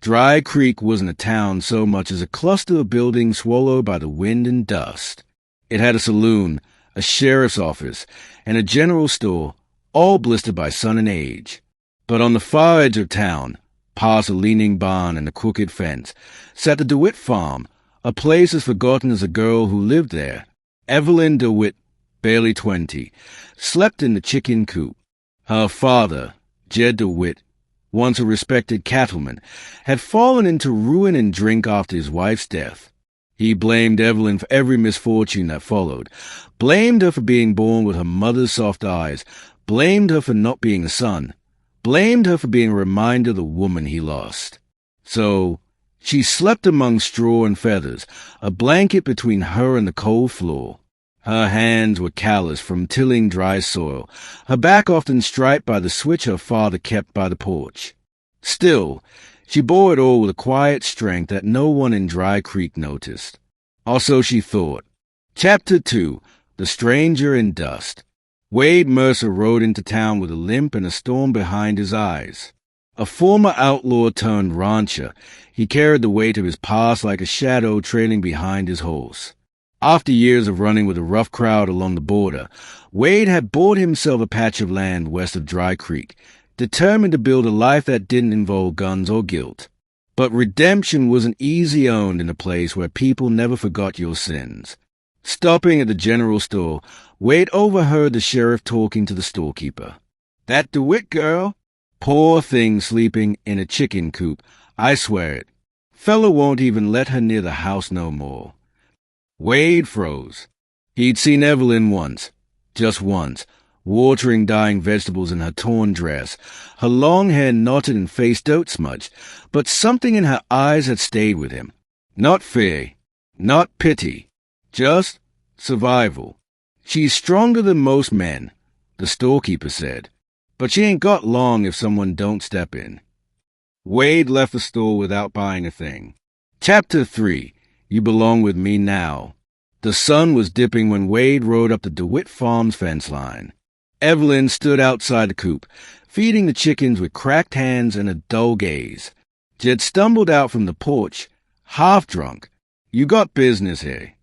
Dry Creek wasn't a town so much as a cluster of buildings swallowed by the wind and dust. It had a saloon, a sheriff's office, and a general store, all blistered by sun and age. But on the far edge of town, past a leaning barn and a crooked fence, sat the DeWitt farm, a place as forgotten as the girl who lived there. Evelyn DeWitt, barely 20, slept in the chicken coop. Her father, Jed DeWitt, once a respected cattleman, had fallen into ruin and drink after his wife's death. He blamed Evelyn for every misfortune that followed, blamed her for being born with her mother's soft eyes, blamed her for not being a son, blamed her for being a reminder of the woman he lost. So she slept among straw and feathers, a blanket between her and the cold floor. Her hands were callous from tilling dry soil, her back often striped by the switch her father kept by the porch. Still, she bore it all with a quiet strength that no one in Dry Creek noticed. Or so she thought. Chapter 2, The Stranger in Dust. Wade Mercer rode into town with a limp and a storm behind his eyes. A former outlaw-turned-rancher, he carried the weight of his past like a shadow trailing behind his horse. After years of running with a rough crowd along the border, Wade had bought himself a patch of land west of Dry Creek, determined to build a life that didn't involve guns or guilt. But redemption wasn't easy owned in a place where people never forgot your sins. Stopping at the general store, Wade overheard the sheriff talking to the storekeeper. "That DeWitt girl? Poor thing sleeping in a chicken coop, I swear it. Fellow won't even let her near the house no more." Wade froze. He'd seen Evelyn once, just once, watering dying vegetables in her torn dress, her long hair knotted and face dote-smudged, but something in her eyes had stayed with him. Not fear, not pity, just survival. "She's stronger than most men," the storekeeper said, "but she ain't got long if someone don't step in." Wade left the store without buying a thing. Chapter 3. You Belong With Me Now. The sun was dipping when Wade rode up the DeWitt Farms fence line. Evelyn stood outside the coop, feeding the chickens with cracked hands and a dull gaze. Jed stumbled out from the porch, half drunk. "You got business here."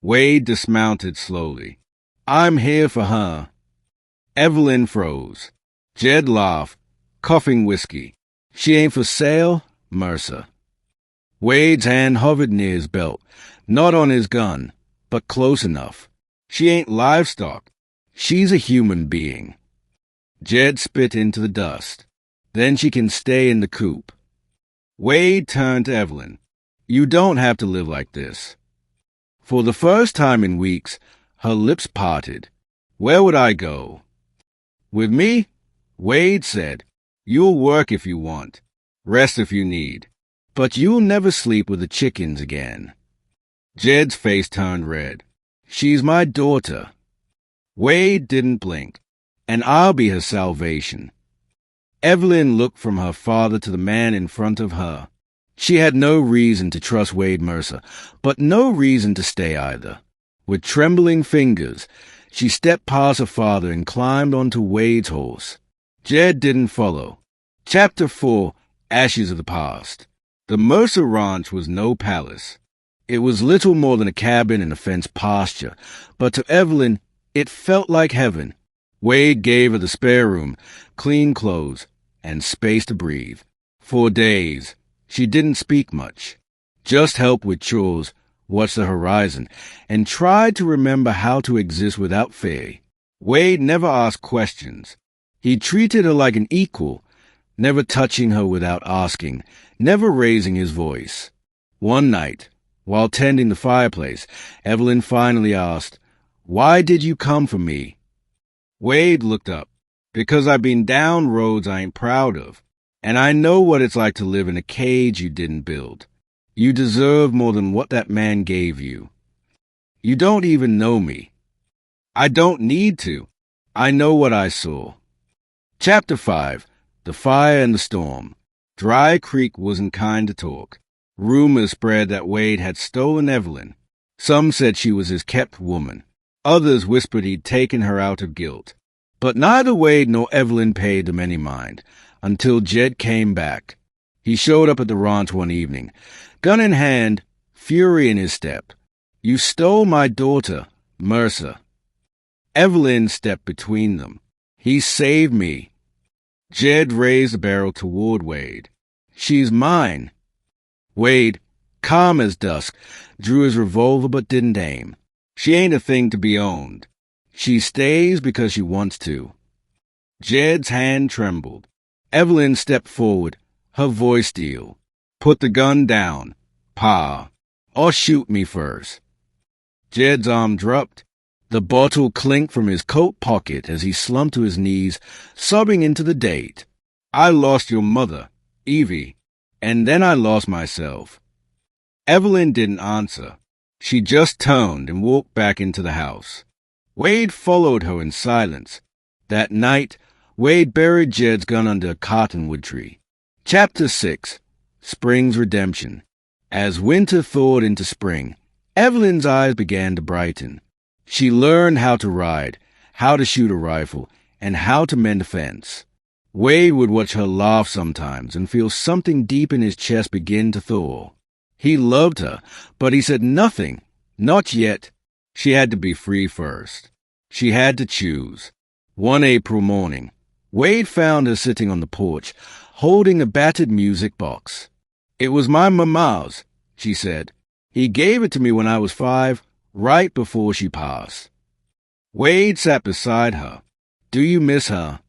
Wade dismounted slowly. "I'm here for her." Evelyn froze. Jed laughed, coughing whiskey. "She ain't for sale, Mercer." Wade's hand hovered near his belt, not on his gun, but close enough. "She ain't livestock. She's a human being." Jed spit into the dust. "Then she can stay in the coop." Wade turned to Evelyn. "You don't have to live like this." For the first time in weeks, her lips parted. "Where would I go?" "With me?" Wade said. "You'll work if you want. Rest if you need. But you'll never sleep with the chickens again." Jed's face turned red. "She's my daughter." Wade didn't blink. "And I'll be her salvation." Evelyn looked from her father to the man in front of her. She had no reason to trust Wade Mercer, but no reason to stay either. With trembling fingers, she stepped past her father and climbed onto Wade's horse. Jed didn't follow. Chapter 4, Ashes of the Past. The Mercer Ranch was no palace. It was little more than a cabin in a fenced pasture, but to Evelyn, it felt like heaven. Wade gave her the spare room, clean clothes, and space to breathe. For days, she didn't speak much, just help with chores, watch the horizon, and tried to remember how to exist without fear. Wade never asked questions. He treated her like an equal, never touching her without asking, never raising his voice. One night, while tending the fireplace, Evelyn finally asked, "Why did you come for me?" Wade looked up. "Because I've been down roads I ain't proud of, and I know what it's like to live in a cage you didn't build. You deserve more than what that man gave you. You don't even know me. I don't need to. I know what I saw." Chapter 5. The Fire and the Storm. Dry Creek wasn't kind to talk. Rumors spread that Wade had stolen Evelyn. Some said she was his kept woman. Others whispered he'd taken her out of guilt. But neither Wade nor Evelyn paid them any mind, until Jed came back. He showed up at the ranch one evening, gun in hand, fury in his step. "You stole my daughter, Mercer." Evelyn stepped between them. "He saved me." Jed raised the barrel toward Wade. "She's mine." Wade, calm as dusk, drew his revolver but didn't aim. "She ain't a thing to be owned. She stays because she wants to." Jed's hand trembled. Evelyn stepped forward, her voice steel. "Put the gun down, Pa, or shoot me first." Jed's arm dropped. The bottle clinked from his coat pocket as he slumped to his knees, sobbing into the date. "I lost your mother, Evie, and then I lost myself." Evelyn didn't answer. She just turned and walked back into the house. Wade followed her in silence. That night, Wade buried Jed's gun under a cottonwood tree. Chapter 6. Spring's Redemption. As winter thawed into spring, Evelyn's eyes began to brighten. She learned how to ride, how to shoot a rifle, and how to mend a fence. Wade would watch her laugh sometimes and feel something deep in his chest begin to thaw. He loved her, but he said nothing. Not yet. She had to be free first. She had to choose. One April morning, Wade found her sitting on the porch, holding a battered music box. "It was my mama's," she said. "He gave it to me when I was 5, right before she passed." Wade sat beside her. "Do you miss her?"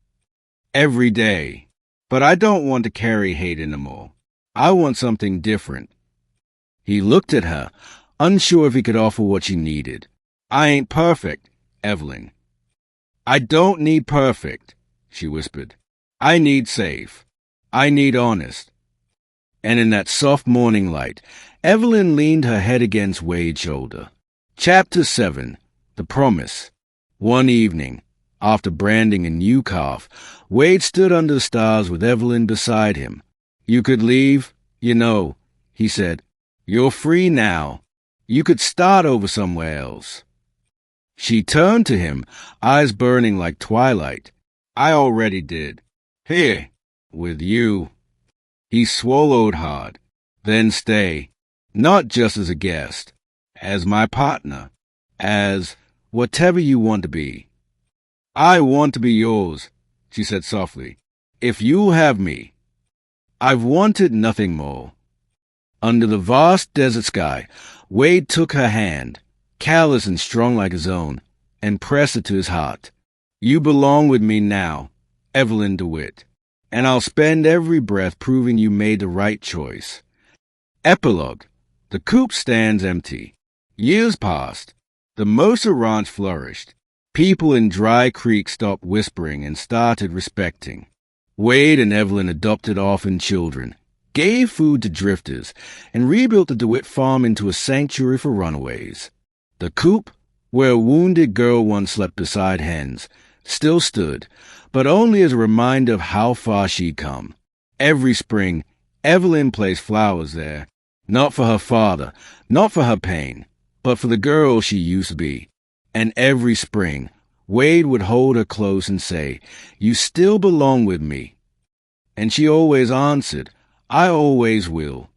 "Every day. But I don't want to carry hate anymore. I want something different." He looked at her, unsure if he could offer what she needed. "I ain't perfect, Evelyn." "I don't need perfect," she whispered. "I need safe. I need honest." And in that soft morning light, Evelyn leaned her head against Wade's shoulder. Chapter 7. The Promise. One evening, after branding a new calf, Wade stood under the stars with Evelyn beside him. "You could leave, you know," he said. "You're free now. You could start over somewhere else." She turned to him, eyes burning like twilight. "I already did. Here, with you." He swallowed hard. "Then stay, not just as a guest, as my partner, as whatever you want to be." "I want to be yours," she said softly, "if you'll have me. I've wanted nothing more." Under the vast desert sky, Wade took her hand, callous and strong like his own, and pressed it to his heart. "You belong with me now, Evelyn DeWitt, and I'll spend every breath proving you made the right choice." Epilogue. The Coop stands empty. Years passed. The Mercer ranch flourished. People in Dry Creek stopped whispering and started respecting. Wade and Evelyn adopted orphan children, gave food to drifters, and rebuilt the DeWitt farm into a sanctuary for runaways. The coop, where a wounded girl once slept beside hens, still stood, but only as a reminder of how far she'd come. Every spring, Evelyn placed flowers there, not for her father, not for her pain, but for the girl she used to be. And every spring, Wade would hold her close and say, "You still belong with me." And she always answered, "I always will."